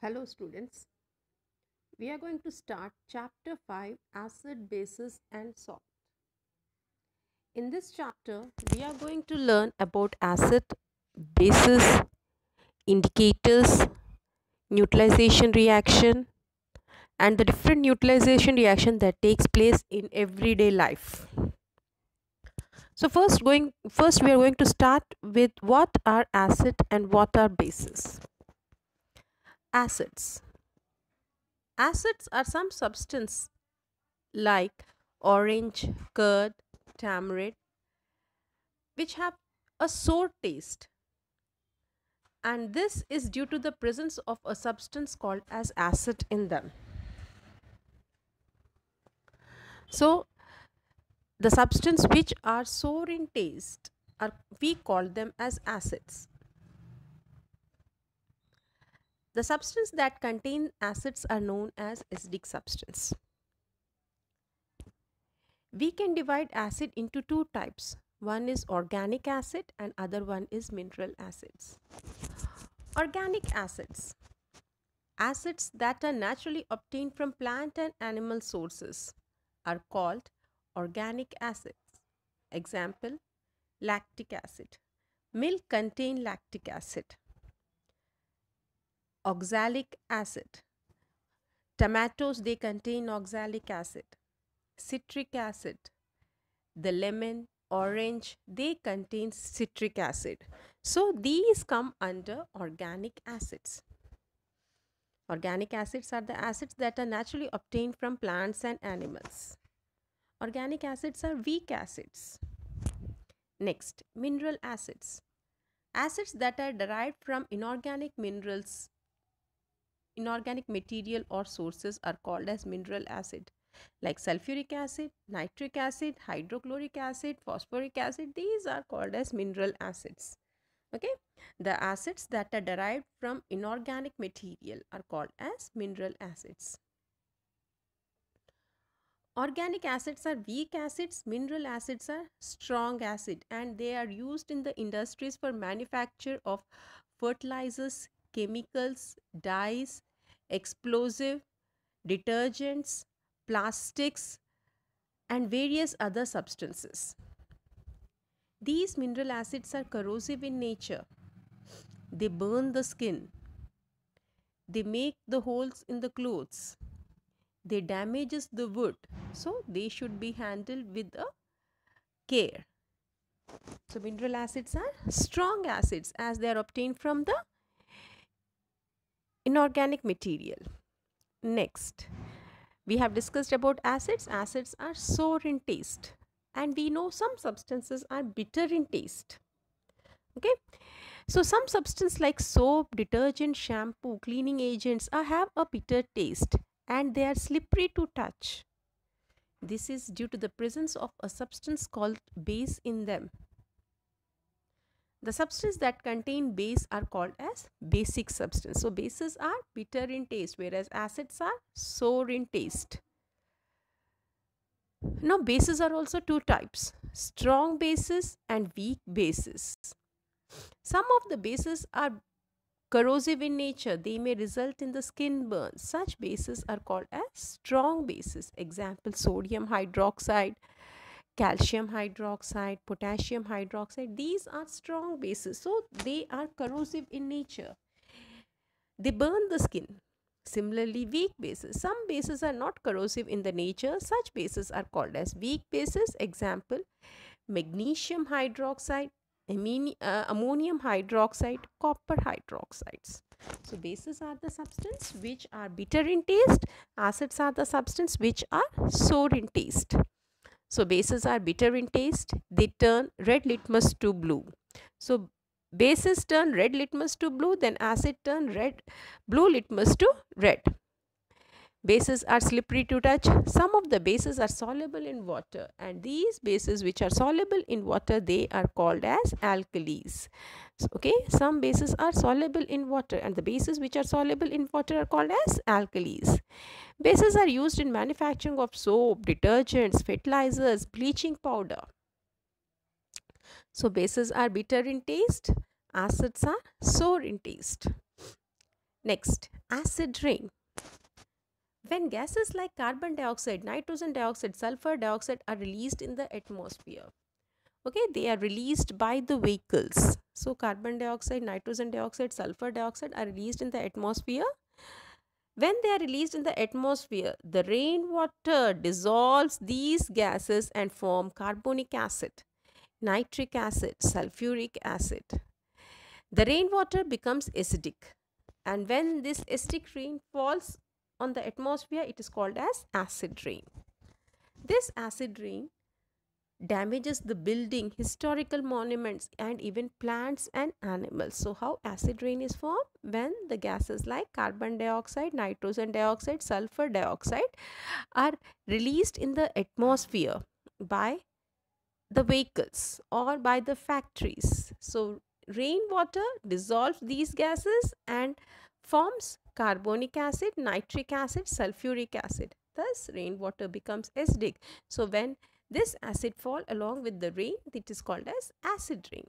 Hello students, we are going to start chapter 5 acid, bases and salt. In this chapter, we are going to learn about acid, bases, indicators, neutralization reaction and the different neutralization reaction that takes place in everyday life. So first we are going to start with what are acid and what are bases. Acids. Acids are some substance like orange, curd, tamarind, which have a sour taste. And this is due to the presence of a substance called as acid in them. So, the substance which are sour in taste are we call them as acids. The substance that contain acids are known as acidic substance. We can divide acid into two types. One is organic acid and other one is mineral acids. Organic acids. Acids that are naturally obtained from plant and animal sources are called organic acids. Example, lactic acid. Milk contain lactic acid. Oxalic acid. Tomatoes, they contain oxalic acid. Citric acid. The lemon, orange, they contain citric acid. So these come under organic acids. Organic acids are the acids that are naturally obtained from plants and animals. Organic acids are weak acids. Next, mineral acids. Acids that are derived from inorganic minerals, inorganic material or sources are called as mineral acid. Like sulfuric acid, nitric acid, hydrochloric acid, phosphoric acid, these are called as mineral acids. Okay, the acids that are derived from inorganic material are called as mineral acids. Organic acids are weak acids, mineral acids are strong acid, and they are used in the industries for manufacture of fertilizers, chemicals, dyes, explosive, detergents, plastics and various other substances. These mineral acids are corrosive in nature. They burn the skin. They make the holes in the clothes. They damages the wood, so they should be handled with a care. So mineral acids are strong acids as they are obtained from the inorganic material. Next, we have discussed about acids. Acids are sour in taste and we know some substances are bitter in taste. Okay, so some substance like soap, detergent, shampoo, cleaning agents have a bitter taste and they are slippery to touch. This is due to the presence of a substance called base in them. The substance that contain base are called as basic substance. So bases are bitter in taste whereas acids are sour in taste. Now bases are also two types, strong bases and weak bases. Some of the bases are corrosive in nature. They may result in the skin burns. Such bases are called as strong bases. Example, sodium hydroxide, calcium hydroxide, potassium hydroxide. These are strong bases. So they are corrosive in nature. They burn the skin. Similarly, weak bases. Some bases are not corrosive in the nature. Such bases are called as weak bases. Example, magnesium hydroxide, ammonium hydroxide, copper hydroxides. So bases are the substance which are bitter in taste. Acids are the substance which are sour in taste. So bases are bitter in taste. They turn red litmus to blue. So bases turn red litmus to blue, then acid turn blue litmus to red. Bases are slippery to touch. Some of the bases are soluble in water, and these bases which are soluble in water, they are called as alkalis. So, okay, some bases are soluble in water and the bases which are soluble in water are called as alkalis. Bases are used in manufacturing of soap, detergents, fertilizers, bleaching powder. So bases are bitter in taste, acids are sour in taste. Next, acid rain. When gases like carbon dioxide, nitrogen dioxide, sulfur dioxide are released in the atmosphere, okay, they are released by the vehicles. So, carbon dioxide, nitrogen dioxide, sulfur dioxide are released in the atmosphere. When they are released in the atmosphere, the rainwater dissolves these gases and form carbonic acid, nitric acid, sulfuric acid. The rainwater becomes acidic, and when this acidic rain falls on the atmosphere, it is called as acid rain. This acid rain damages the building, historical monuments, and even plants and animals. So, how acid rain is formed? When the gases like carbon dioxide, nitrogen dioxide, sulfur dioxide are released in the atmosphere by the vehicles or by the factories. So, rainwater dissolves these gases and forms carbonic acid, nitric acid, sulfuric acid. Thus, rainwater becomes acidic. So, when this acid fall along with the rain, it is called as acid rain.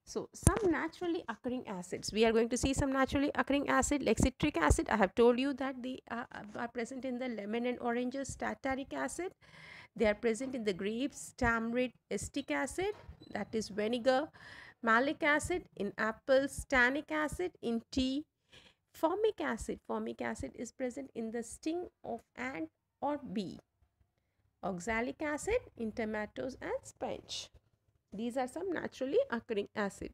So, some naturally occurring acids. We are going to see some naturally occurring acid like citric acid. I have told you that they are present in the lemon and oranges, tartaric acid. They are present in the grapes, tamarind, acetic acid, that is vinegar, malic acid in apples, tannic acid in tea, formic acid. Formic acid is present in the sting of ant or bee. Oxalic acid in tomatoes and sponge. These are some naturally occurring acid.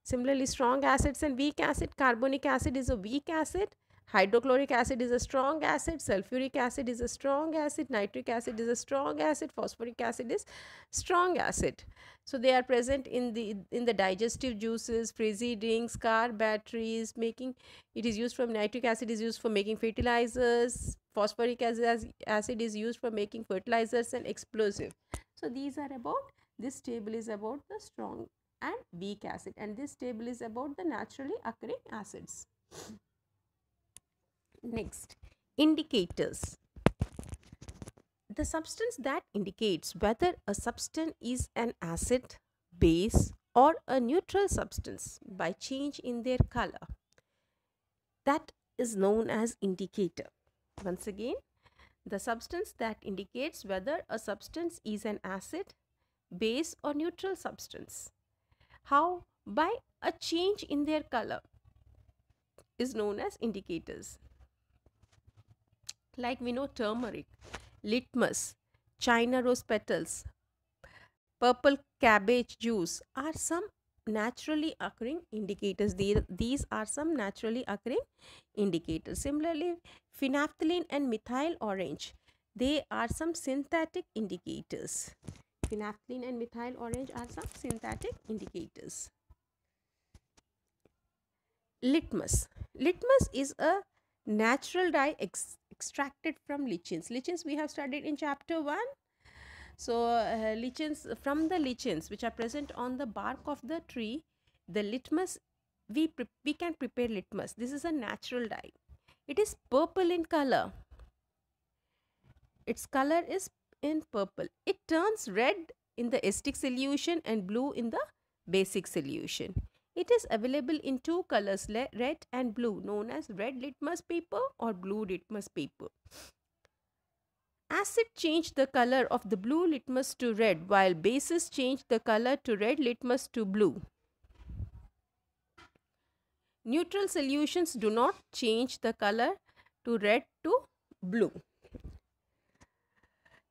Similarly, strong acids and weak acid. Carbonic acid is a weak acid. Hydrochloric acid is a strong acid. Sulfuric acid is a strong acid. Nitric acid is a strong acid. Phosphoric acid is strong acid. So they are present in the digestive juices, frizzy drinks, car batteries. Making it is used from nitric acid is used for making fertilizers. Phosphoric acid is used for making fertilizers and explosive. So these are about, this table is about the strong and weak acid, and this table is about the naturally occurring acids. Next, indicators. The substance that indicates whether a substance is an acid, base, or a neutral substance by change in their color, that is known as indicator. Once again, the substance that indicates whether a substance is an acid, base, or neutral substance. How? By a change in their color is known as indicators. Like we know turmeric, litmus, China rose petals, purple cabbage juice are some naturally occurring indicators. These are some naturally occurring indicators. Similarly, phenolphthalein and methyl orange, they are some synthetic indicators. Phenolphthalein and methyl orange are some synthetic indicators. Litmus. Litmus is a natural dye extracted from lichens. Lichens we have studied in chapter 1. So, lichens, from the lichens which are present on the bark of the tree, the litmus, we can prepare litmus. This is a natural dye. It is purple in color. Its color is in purple. It turns red in the acidic solution and blue in the basic solution. It is available in two colors, red and blue, known as red litmus paper or blue litmus paper. Acid change the color of the blue litmus to red, while bases change the color to red litmus to blue. Neutral solutions do not change the color to red to blue.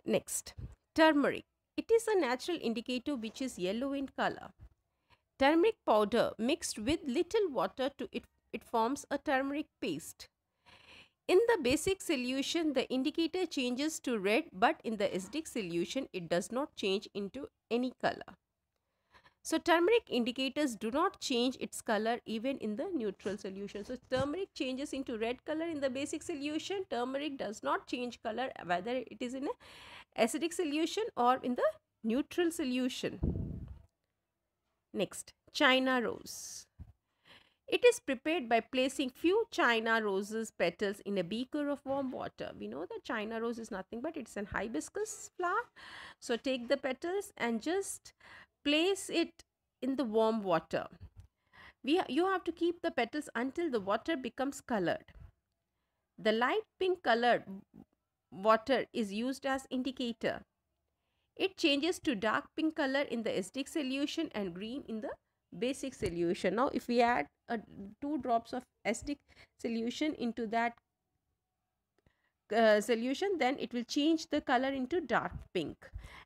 Next, turmeric. It is a natural indicator which is yellow in color. Turmeric powder mixed with little water to it forms a turmeric paste. In the basic solution, the indicator changes to red, but in the acidic solution, it does not change into any color. So, turmeric indicators do not change its color even in the neutral solution. So, turmeric changes into red color in the basic solution. Turmeric does not change color whether it is in a acidic solution or in the neutral solution. Next, China rose. It is prepared by placing few China roses petals in a beaker of warm water. We know that China rose is nothing but it's an hibiscus flower. So take the petals and just place it in the warm water. You have to keep the petals until the water becomes colored. The light pink colored water is used as indicator. It changes to dark pink color in the acidic solution and green in the basic solution. Now, if we add 2 drops of acidic solution into that solution, then it will change the color into dark pink.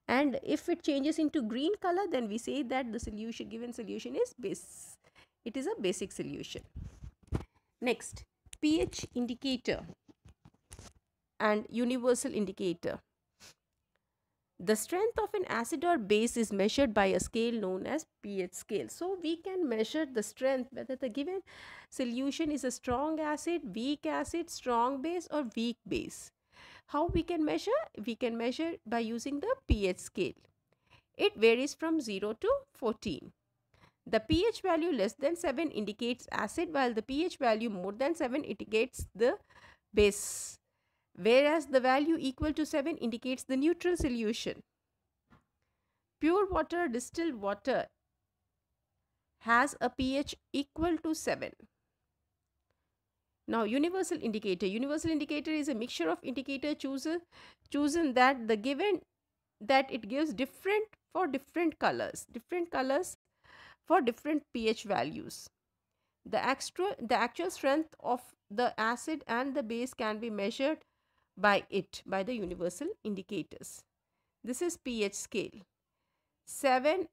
And if it changes into green color, then we say that the solution, given solution is base. It is a basic solution. Next, pH indicator and universal indicator. The strength of an acid or base is measured by a scale known as pH scale. So we can measure the strength, whether the given solution is a strong acid, strong base or weak base. How we can measure? We can measure by using the pH scale. It varies from 0 to 14. The pH value less than 7 indicates acid, while the pH value more than 7 indicates the base, whereas the value equal to 7 indicates the neutral solution. Pure water, distilled water has a pH equal to 7. Now, universal indicator. Universal indicator is a mixture of indicator chosen that the given that it gives different for different colors for different pH values. The actual strength of the acid and the base can be measured by the universal indicators. This is pH scale. 7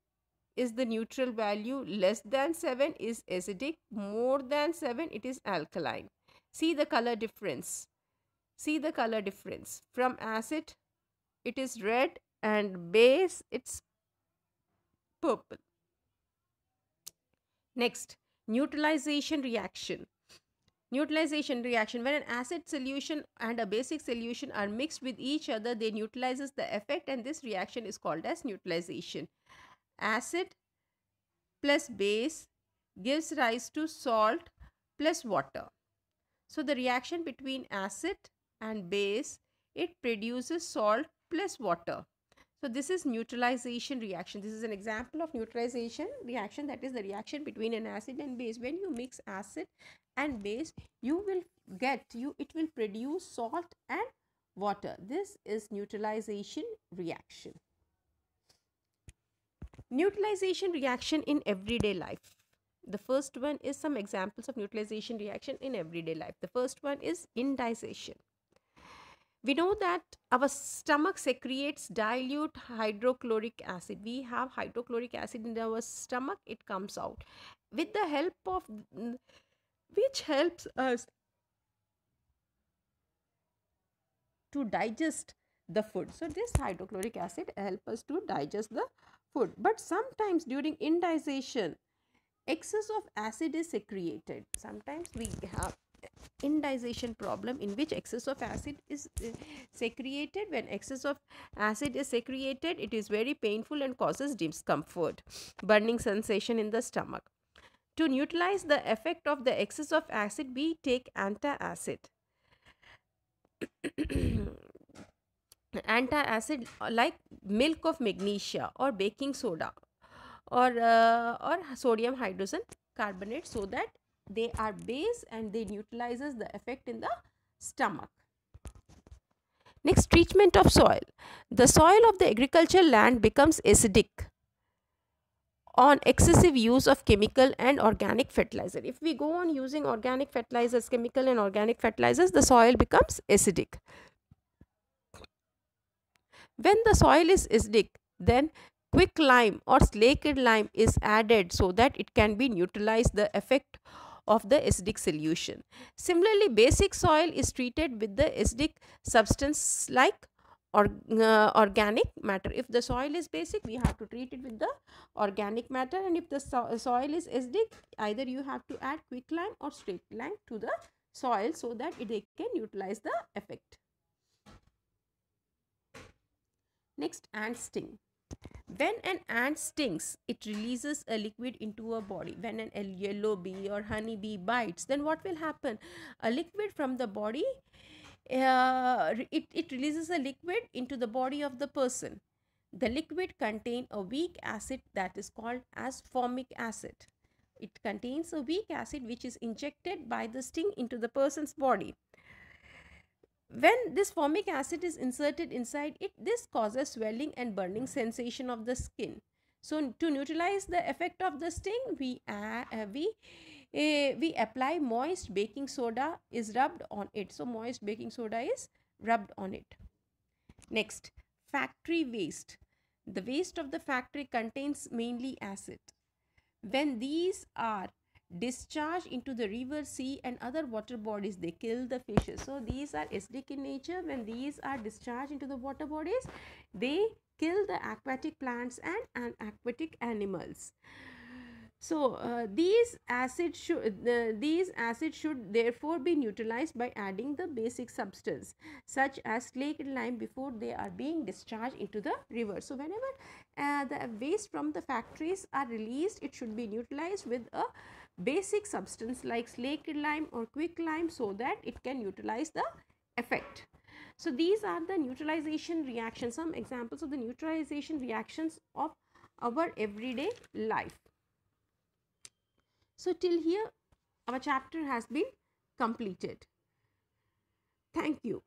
is the neutral value, less than 7 is acidic, more than 7 it is alkaline. See the color difference. From acid it is red and base it's purple. Next, neutralization reaction. Neutralization reaction. When an acid solution and a basic solution are mixed with each other, they neutralizes the effect, and this reaction is called as neutralization. Acid plus base gives rise to salt plus water. So the reaction between acid and base, it produces salt plus water. So this is neutralization reaction. This is an example of neutralization reaction, that is the reaction between an acid and base. When you mix acid and base, it will produce salt and water. This is neutralization reaction. Neutralization reaction in everyday life. The first one is some examples of neutralization reaction in everyday life. The first one is indigestion. We know that our stomach secretes dilute hydrochloric acid. We have hydrochloric acid in our stomach, it comes out. With the help of which helps us to digest the food. So this hydrochloric acid helps us to digest the food. But sometimes during indigestion, excess of acid is secreted. Sometimes we have indigestion problem in which excess of acid is secreted. When excess of acid is secreted, it is very painful and causes discomfort, burning sensation in the stomach. To neutralize the effect of the excess of acid, we take antacid. Antacid like milk of magnesia or baking soda or sodium hydrogen carbonate, so that they are base and they neutralizes the effect in the stomach. Next, treatment of soil. The soil of the agricultural land becomes acidic on excessive use of chemical and organic fertilizer. If we go on using organic fertilizers, chemical and organic fertilizers, the soil becomes acidic. When the soil is acidic, then quicklime or slaked lime is added so that it can be neutralized the effect of the acidic solution. Similarly, basic soil is treated with the acidic substance like organic matter. If the soil is basic, we have to treat it with the organic matter, and if the soil is acidic, either you have to add quicklime or slaked lime to the soil so that it can neutralize the effect. Next, ant sting. When an ant stings, it releases a liquid into a body. When a yellow bee or honey bee bites, then what will happen? A liquid from the body, it releases a liquid into the body of the person. The liquid contains a weak acid that is called as formic acid. It contains a weak acid which is injected by the sting into the person's body. When this formic acid is inserted inside it, this causes swelling and burning sensation of the skin. So to neutralize the effect of the sting, we apply moist baking soda is rubbed on it. So moist baking soda is rubbed on it. Next, factory waste. The waste of the factory contains mainly acid. When these are discharged into the river, sea and other water bodies, they kill the fishes. So these are acidic in nature. When these are discharged into the water bodies, they kill the aquatic plants and aquatic animals. So these acids should therefore be neutralized by adding the basic substance such as slaked lime before they are being discharged into the river. So whenever the waste from the factories are released, it should be neutralized with a basic substance like slaked lime or quick lime, so that it can neutralize the effect. So these are the neutralization reactions, some examples of the neutralization reactions of our everyday life. So till here our chapter has been completed. Thank you.